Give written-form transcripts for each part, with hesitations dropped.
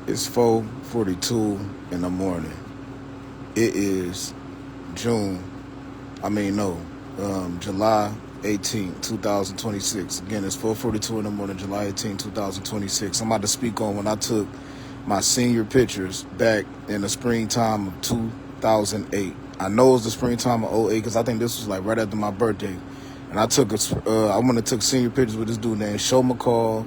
It's 4:42 in the morning. It is June. I mean no, July 18th, 2026. Again, it's 4:42 in the morning, July 18th, 2026. I'm about to speak on when I took my senior pictures back in the springtime of 2008. I know it was the springtime of '08 because I think this was like right after my birthday. And I went and took senior pictures with this dude named Show McCall,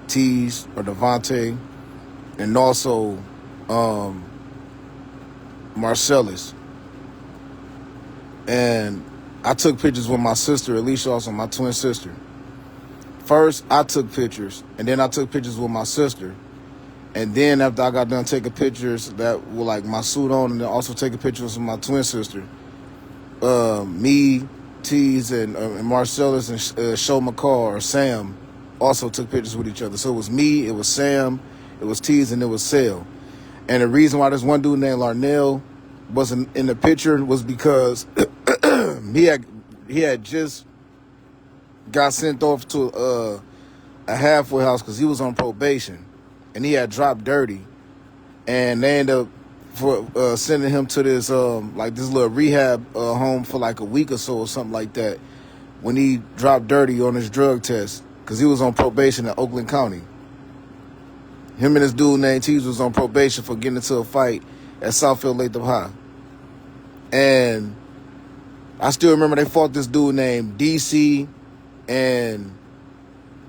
Tease or Devontae, and also um, Marcellus. And I took pictures with my sister, Alicia, also my twin sister. First, I took pictures, and then I took pictures with my sister. And then after I got done taking pictures that were like my suit on, and then also taking pictures with my twin sister, me, Tease, and Marcellus and Show McCall or Sam also took pictures with each other. So it was me, it was Sam, it was Tease, and it was Sale. And the reason why this one dude named Larnell wasn't in the picture was because he had just got sent off to a halfway house because he was on probation, and he had dropped dirty, and they ended up sending him to this this little rehab home for like a week or so or something like that when he dropped dirty on his drug test because he was on probation in Oakland County. Him and this dude named Tease was on probation for getting into a fight at Southfield Latham High. And I still remember they fought this dude named DC, and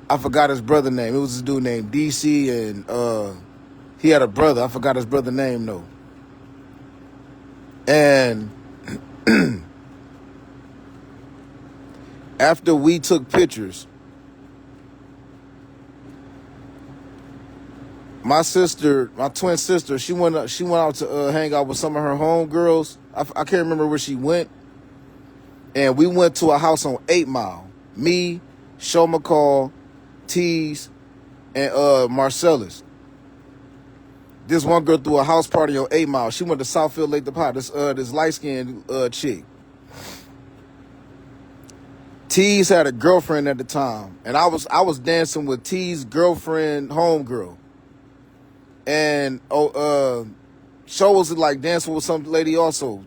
I forgot his brother name. It was this dude named DC, and he had a brother. I forgot his brother name, though. And after we took pictures, my twin sister, she went out to hang out with some of her homegirls. I can't remember where she went. And we went to a house on 8 Mile. Me, Show McCall, Tease, and Marcellus. This one girl threw a house party on 8 Mile. She went to Southfield Latham High. This light-skinned chick. Tease had a girlfriend at the time, and I was dancing with Tease's girlfriend, homegirl. And Show was like dancing with some lady also.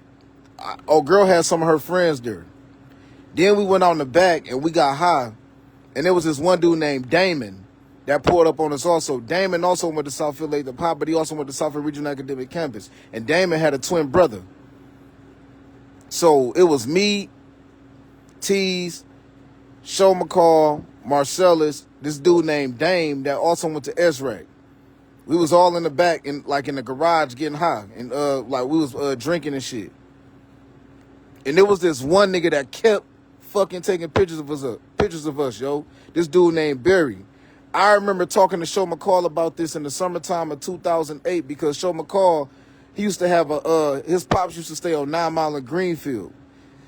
Girl had some of her friends there. Then we went out in the back and we got high, and there was this one dude named Damon that pulled up on us also. Damon also went to Southfield Latham High, but he also went to Southfield Regional Academic Campus. And Damon had a twin brother. So it was me, Tease, Show McCall, Marcellus, this dude named Dame that also went to SRAC. We was all in the back in the garage getting high, and we was drinking and shit. And there was this one nigga that kept fucking taking pictures of us, yo. This dude named Barry. I remember talking to Show McCall about this in the summertime of 2008 because Show McCall, he used to have his pops used to stay on 9 Mile in Greenfield.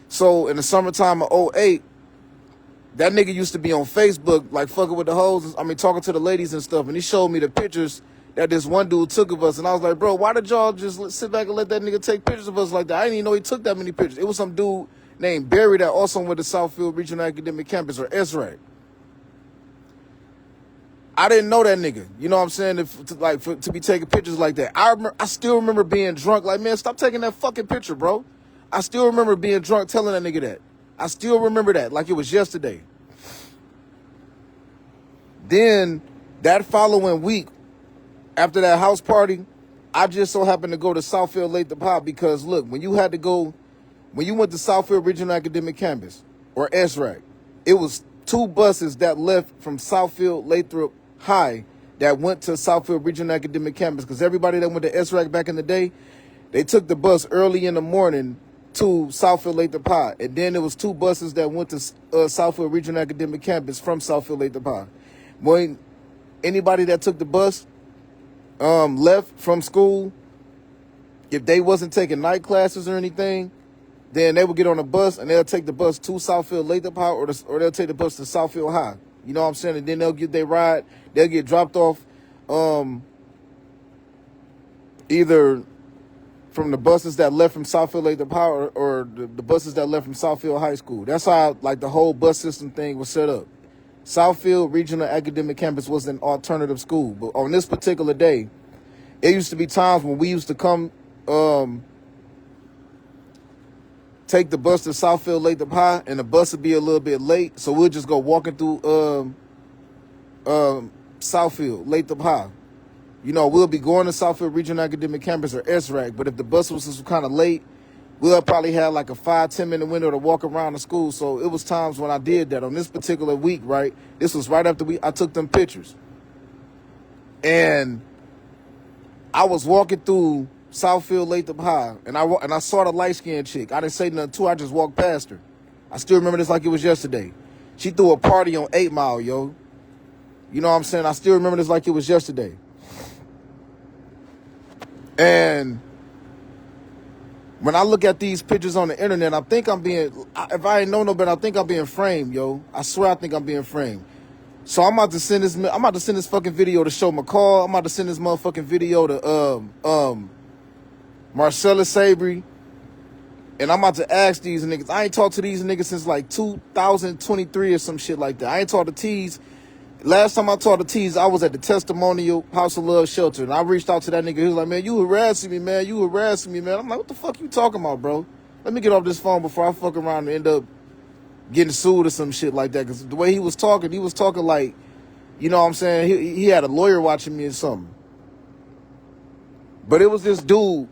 So in the summertime of '08, that nigga used to be on Facebook like fucking with the hoes. I mean, talking to the ladies and stuff. And he showed me the pictures that this one dude took of us. And I was like, bro, why did y'all just sit back and let that nigga take pictures of us like that? I didn't even know he took that many pictures. It was some dude named Barry that also went to Southfield Regional Academic Campus, or SRAC. I didn't know that nigga. You know what I'm saying? To be taking pictures like that. I still remember being drunk. Like, man, stop taking that fucking picture, bro. I still remember being drunk telling that nigga that. I still remember that like it was yesterday. Then that following week, after that house party, I just so happened to go to Southfield Latham High because, look, when you went to Southfield Regional Academic Campus, or SRAC, it was 2 buses that left from Southfield Latham High that went to Southfield Regional Academic Campus because everybody that went to SRAC back in the day, they took the bus early in the morning to Southfield Latham High. And then there was 2 buses that went to Southfield Regional Academic Campus from Southfield Latham High. When anybody that took the bus left from school, if they wasn't taking night classes or anything, then they would get on a bus and they'll take the bus to Southfield Latham High or they'll take the bus to Southfield High. You know what I'm saying? And then they'll get their ride. They'll get dropped off either from the buses that left from Southfield Latham High or the buses that left from Southfield High School. That's how the whole bus system thing was set up. Southfield Regional Academic Campus was an alternative school. But on this particular day, It used to be times when we used to come take the bus to Southfield Latham High, and the bus would be a little bit late, so we'll just go walking through Southfield Latham High. You know, we'll be going to Southfield Regional Academic Campus or SRAC, but if the bus was kind of late, we'll probably have like a 5-10 minute window to walk around the school. So it was times when I did that. On this particular week, right, this was right after I took them pictures. And I was walking through Southfield Latham High, and I saw the light-skinned chick. I didn't say nothing to her. I just walked past her. I still remember this like it was yesterday. She threw a party on 8 Mile, yo. You know what I'm saying? I still remember this like it was yesterday. And when I look at these pictures on the internet, I think I'm being, if I ain't know no better, I think I'm being framed, yo. I swear I think I'm being framed. So I'm about to send this fucking video to Show McCall. I'm about to send this motherfucking video to Marcellus Sabry. And I'm about to ask these niggas. I ain't talked to these niggas since like 2023 or some shit like that. I ain't talked to T's. Last time I talked to T's, I was at the Testimonial House of Love Shelter. And I reached out to that nigga. He was like, man, you harassing me, man. You harassing me, man. I'm like, what the fuck you talking about, bro? Let me get off this phone before I fuck around and end up getting sued or some shit like that. Because the way he was talking like, you know what I'm saying? He had a lawyer watching me or something. But it was this dude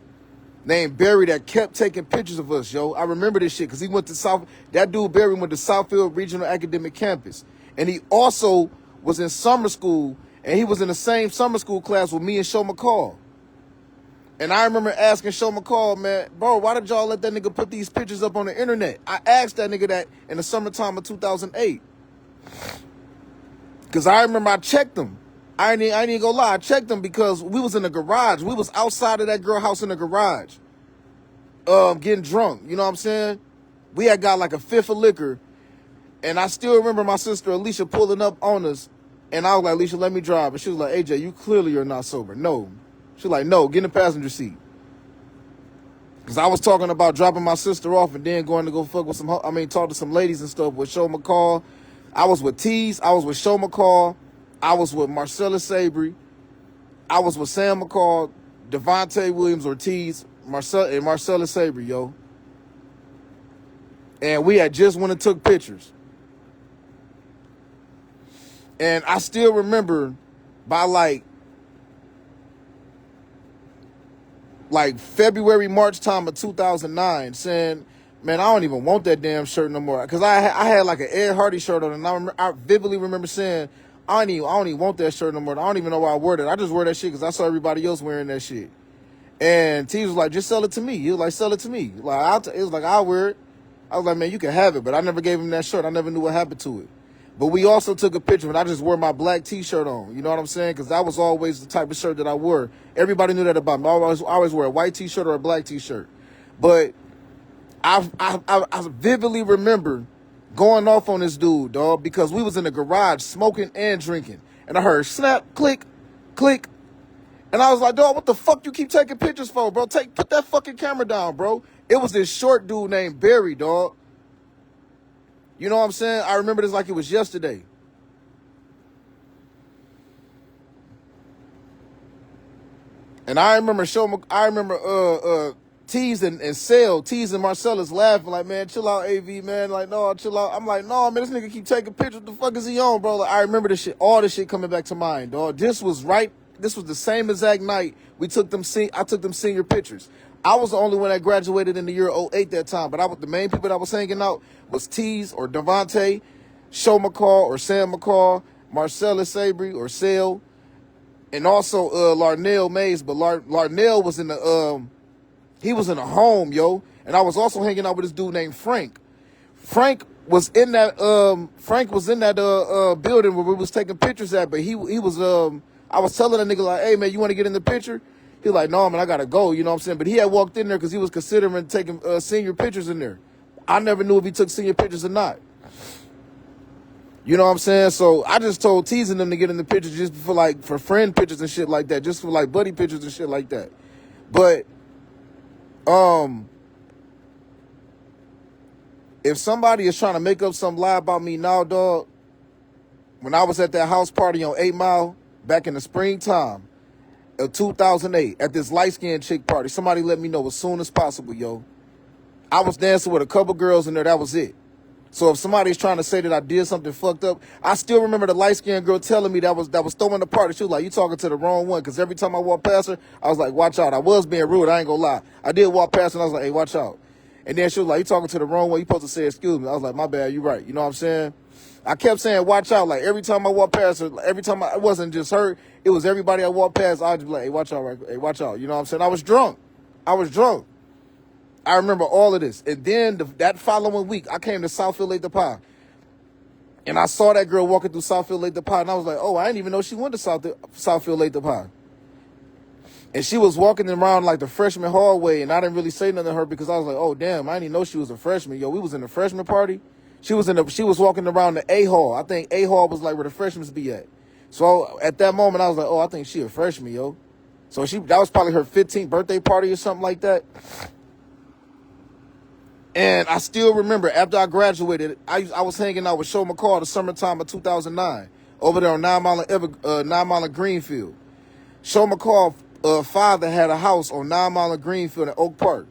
named Barry that kept taking pictures of us, yo. I remember this shit because he went to that dude Barry went to Southfield Regional Academic Campus. And he also was in summer school, and he was in the same summer school class with me and Show McCall. And I remember asking Show McCall, man, bro, why did y'all let that nigga put these pictures up on the internet? I asked that nigga that in the summertime of 2008. Because I remember I checked them. I ain't even gonna lie, I checked them because we was in the garage. We was outside of that girl house in the garage. Getting drunk, you know what I'm saying? We had got like a fifth of liquor. And I still remember my sister Alicia pulling up on us. And I was like, Alicia, let me drive. And she was like, AJ, you clearly are not sober. No. She was like, no, get in the passenger seat. Because I was talking about dropping my sister off and then going to go fuck with talk to some ladies and stuff with Show McCall. I was with Tease. I was with Show McCall. I was with Marcellus Sabry. I was with Sam McCall, Devontae Williams Ortiz, and Marcellus Sabry, yo. And we had just went and took pictures. And I still remember by like February, March time of 2009 saying, man, I don't even want that damn shirt no more. Because I had like an Ed Hardy shirt on, and I vividly remember saying, I don't even want that shirt no more. I don't even know why I wore that. I just wear that shit because I saw everybody else wearing that shit. And T was like, just sell it to me. He was like, sell it to me. Like, it was like, I'll wear it. I was like, man, you can have it. But I never gave him that shirt. I never knew what happened to it. But we also took a picture, and I just wore my black T-shirt on. You know what I'm saying? Because that was always the type of shirt that I wore. Everybody knew that about me. I always wear a white T-shirt or a black T-shirt. But I vividly remember going off on this dude, dog, because we was in the garage smoking and drinking. And I heard snap, click, click. And I was like, dog, what the fuck you keep taking pictures for, bro? Put that fucking camera down, bro. It was this short dude named Barry, dog. You know what I'm saying? I remember this like it was yesterday. And I remember Tease and Sale, Tease and Marcellus laughing like, man, chill out, AV, man. Like, no, chill out. I'm like, no, man, this nigga keep taking pictures. What the fuck is he on, bro? Like, I remember this shit, all this shit coming back to mind, dog. This was the same exact night I took them senior pictures. I was the only one that graduated in the year 08 that time, but the main people that was hanging out was Tease or Devontae, Show McCall or Sam McCall, Marcellus Sabry or Sale, and also Larnell Mays. But Larnell was in the home, yo. And I was also hanging out with this dude named Frank. Frank was in that building where we was taking pictures at, but he was I was telling that nigga like, hey man, you want to get in the picture? He like, no, man, I gotta go, you know what I'm saying? But he had walked in there because he was considering taking senior pictures in there. I never knew if he took senior pictures or not. You know what I'm saying? So I just told teasing them to get in the pictures just for friend pictures and shit like that, just for like buddy pictures and shit like that. But if somebody is trying to make up some lie about me now, dog, when I was at that house party on 8 Mile back in the springtime, of 2008 at this light-skinned chick party. Somebody let me know as soon as possible, yo. I was dancing with a couple girls in there. That was it. So if somebody's trying to say that I did something fucked up, I still remember the light-skinned girl telling me that was throwing the party. She was like, you talking to the wrong one. Because every time I walked past her, I was like, watch out. I was being rude. I ain't going to lie. I did walk past her and I was like, hey, watch out. And then she was like, you talking to the wrong one. You supposed to say, excuse me. I was like, my bad. You right. You know what I'm saying? I kept saying, watch out. Like, every time I walked past her, every time it wasn't just her, it was everybody I walked past. I was just like, hey, watch out. Right? Hey, watch out. You know what I'm saying? I was drunk. I remember all of this. And then that following week, I came to Southfield Lake DePauw. And I saw that girl walking through Southfield Lake DePauw. And I was like, oh, I didn't even know she went to Southfield Lake DePauw. And she was walking around like the freshman hallway. And I didn't really say nothing to her because I was like, oh, damn, I didn't even know she was a freshman. Yo, we was in the freshman party. She was walking around the A hall. I think A hall was like where the freshmen be at. So at that moment, I was like, oh, I think she a freshman, yo. So that was probably her 15th birthday party or something like that. And I still remember after I graduated, I was hanging out with Show McCall the summertime of 2009 over there on 9 Mile and Greenfield. Show McCall father had a house on 9 Mile and Greenfield in Oak Park.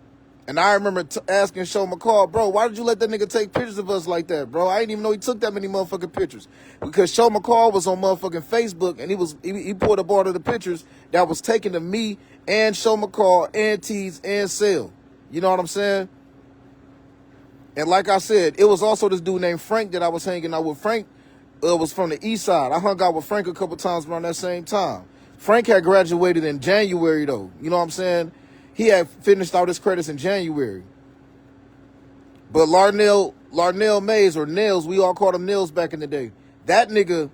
And I remember asking Show McCall, bro, why did you let that nigga take pictures of us like that, bro? I didn't even know he took that many motherfucking pictures. Because Show McCall was on motherfucking Facebook, and he pulled up all of the pictures that was taken of me and Show McCall and Tease and Sale. You know what I'm saying? And like I said, it was also this dude named Frank that I was hanging out with. Frank was from the east side. I hung out with Frank a couple times around that same time. Frank had graduated in January, though. You know what I'm saying? He had finished all his credits in January. But Larnell Mays, or Nils, we all called him Nils back in the day, that nigga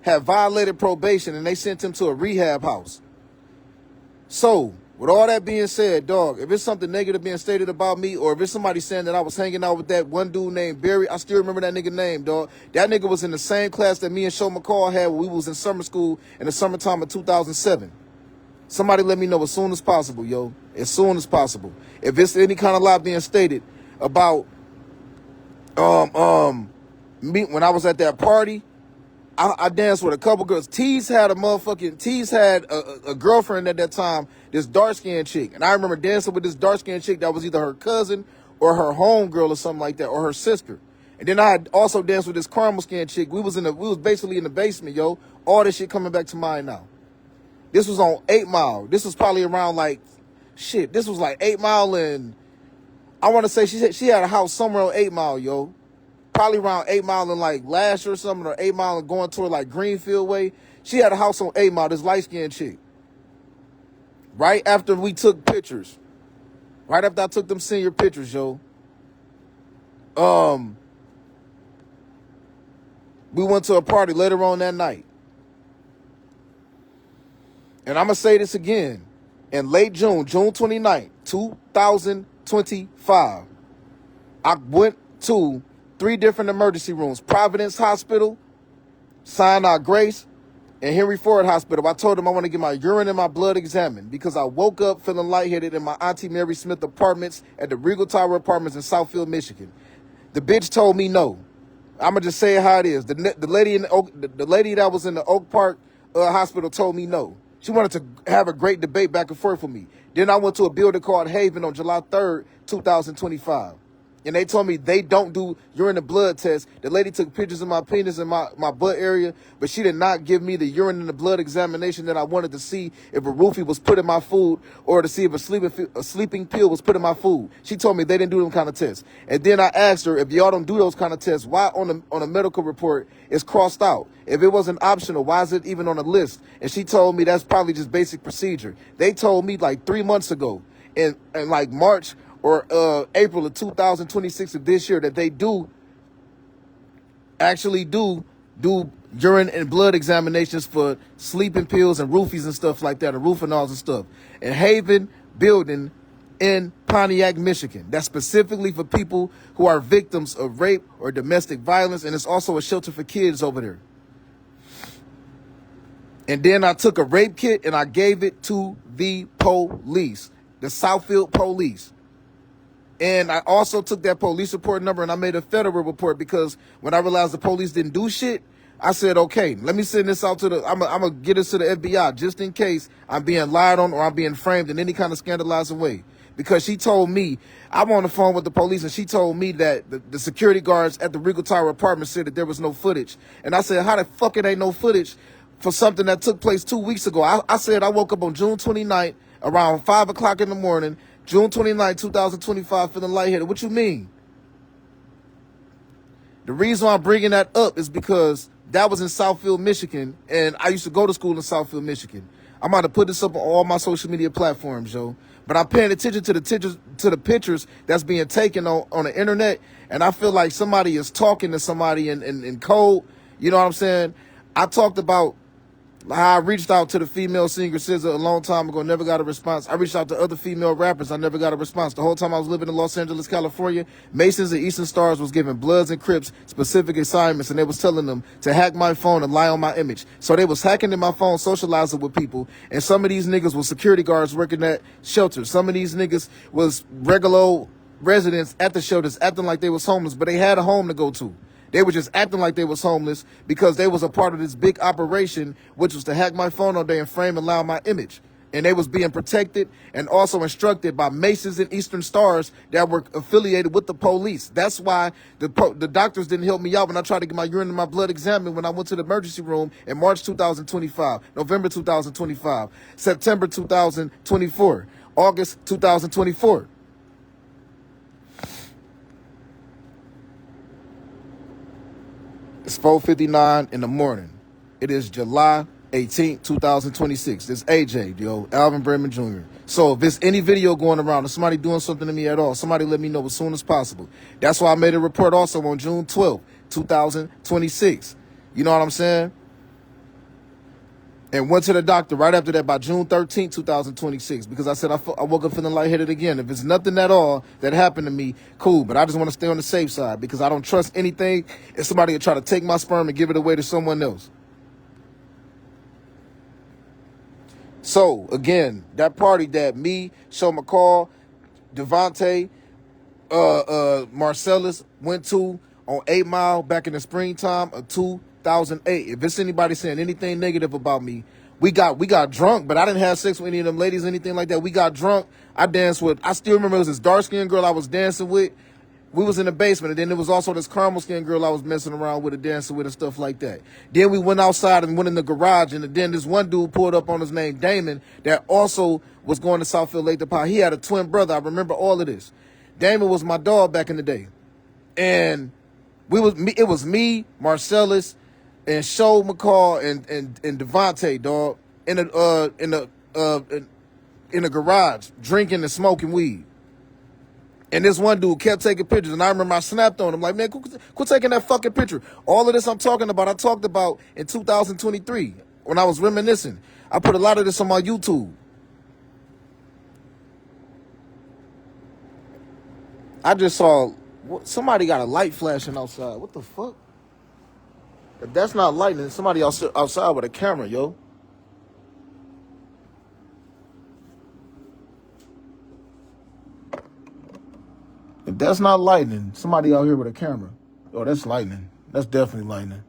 had violated probation, and they sent him to a rehab house. So, with all that being said, dog, if it's something negative being stated about me, or if it's somebody saying that I was hanging out with that one dude named Barry, I still remember that nigga name, dog. That nigga was in the same class that me and Show McCall had when we was in summer school in the summertime of 2007. Somebody let me know as soon as possible, yo. As soon as possible. If it's any kind of lie being stated about me when I was at that party, I danced with a couple girls. Tease had a girlfriend at that time, this dark-skinned chick. And I remember dancing with this dark-skinned chick that was either her cousin or her homegirl or something like that, or her sister. And then I had also danced with this caramel-skinned chick. We was basically in the basement, yo. All this shit coming back to mind now. This was on 8 Mile. This was probably around this was like 8 Mile, and I want to say she had a house somewhere on 8 Mile, yo. Probably around 8 Mile and like Lasher or something, or 8 Mile and going toward like Greenfield way. She had a house on 8 Mile, this light-skinned chick. Right after we took pictures. Right after I took them senior pictures, yo. We went to a party later on that night. And I'm going to say this again. In late June 29th, 2025, I went to 3 different emergency rooms. Providence Hospital, Sinai Grace, and Henry Ford Hospital. I told them I want to get my urine and my blood examined because I woke up feeling lightheaded in my Auntie Mary Smith apartments at the Regal Tower Apartments in Southfield, Michigan. The bitch told me no. I'm going to just say it how it is. The lady the lady that was in the Oak Park hospital told me no. She wanted to have a great debate back and forth with me. Then I went to a building called Haven on July 3rd, 2025. And they told me they don't do urine and blood tests. The lady took pictures of my penis and my butt area, but she did not give me the urine and the blood examination that I wanted to see if a roofie was put in my food or to see if a sleeping pill was put in my food. She told me they didn't do them kind of tests. And then I asked her, if y'all don't do those kind of tests, why on a medical report it's crossed out? If it wasn't optional, why is it even on a list? And she told me that's probably just basic procedure. They told me like 3 months ago in like March or April of 2026 of this year that they actually do urine and blood examinations for sleeping pills and roofies and stuff like that, and roofinols and stuff. And Haven building in Pontiac, Michigan. That's specifically for people who are victims of rape or domestic violence, and it's also a shelter for kids over there. And then I took a rape kit and I gave it to the police, the Southfield police. And I also took that police report number and I made a federal report because when I realized the police didn't do shit, I said, okay, let me send this out to I'm gonna get this to the FBI just in case I'm being lied on or I'm being framed in any kind of scandalizing way. Because she told me, I'm on the phone with the police, and she told me that the security guards at the Regal Tower apartment said that there was no footage. And I said, how the fuck it ain't no footage for something that took place 2 weeks ago? I said I woke up on June 29th around 5 o'clock in the morning, June 29th, 2025, feeling lightheaded. What you mean? The reason I'm bringing that up is because that was in Southfield, Michigan, and I used to go to school in Southfield, Michigan. I'm about to put this up on all my social media platforms, yo. But I'm paying attention to the pictures that's being taken on the internet, and I feel like somebody is talking to somebody in code. You know what I'm saying? I talked about how I reached out to the female singer SZA a long time ago, never got a response. I reached out to other female rappers, I never got a response. The whole time I was living in Los Angeles, California, Masons and Eastern Stars was giving Bloods and Crips specific assignments, and they was telling them to hack my phone and lie on my image. So they was hacking in my phone, socializing with people, and some of these niggas was security guards working at shelters. Some of these niggas was regular residents at the shelters acting like they was homeless, but they had a home to go to. They were just acting like they was homeless because they was a part of this big operation, which was to hack my phone all day and frame and lie on my image. And they was being protected and also instructed by Masons and Eastern Stars that were affiliated with the police. That's why the doctors didn't help me out when I tried to get my urine and my blood examined when I went to the emergency room in March 2025, November 2025, September 2024, August 2024. It's 4:59 in the morning. It is July 18th, 2026. This AJ, yo, Alvin Bremen Jr. So if there's any video going around or somebody doing something to me at all, somebody let me know as soon as possible. That's why I made a report also on June 12th, 2026. You know what I'm saying? And went to the doctor right after that by June 13th, 2026, because I said I woke up feeling lightheaded again. If it's nothing at all that happened to me, cool. But I just want to stay on the safe side because I don't trust anything if somebody will try to take my sperm and give it away to someone else. So, again, that party that me, Show McCall, Devontae, Marcellus went to on 8 Mile back in the springtime of 2008. If it's anybody saying anything negative about me, we got drunk, but I didn't have sex with any of them ladies or anything like that. We got drunk. I danced with, I still remember it was this dark-skinned girl I was dancing with. We was in the basement, and then there was also this caramel-skinned girl I was messing around with and dancing with and stuff like that. Then we went outside and went in the garage, and then this one dude pulled up on his name, Damon, that also was going to Southfield Lake DePauw. He had a twin brother. I remember all of this. Damon was my dog back in the day. And it was me, Marcellus, and Show McCall and Devontae, dog, in the garage, drinking and smoking weed. And this one dude kept taking pictures, and I remember I snapped on him, like, man, quit taking that fucking picture. All of this I'm talking about, I talked about in 2023 when I was reminiscing. I put a lot of this on my YouTube. I just saw somebody got a light flashing outside. What the fuck? If that's not lightning, somebody outside with a camera, yo. If that's not lightning, somebody out here with a camera. Oh, that's lightning. That's definitely lightning.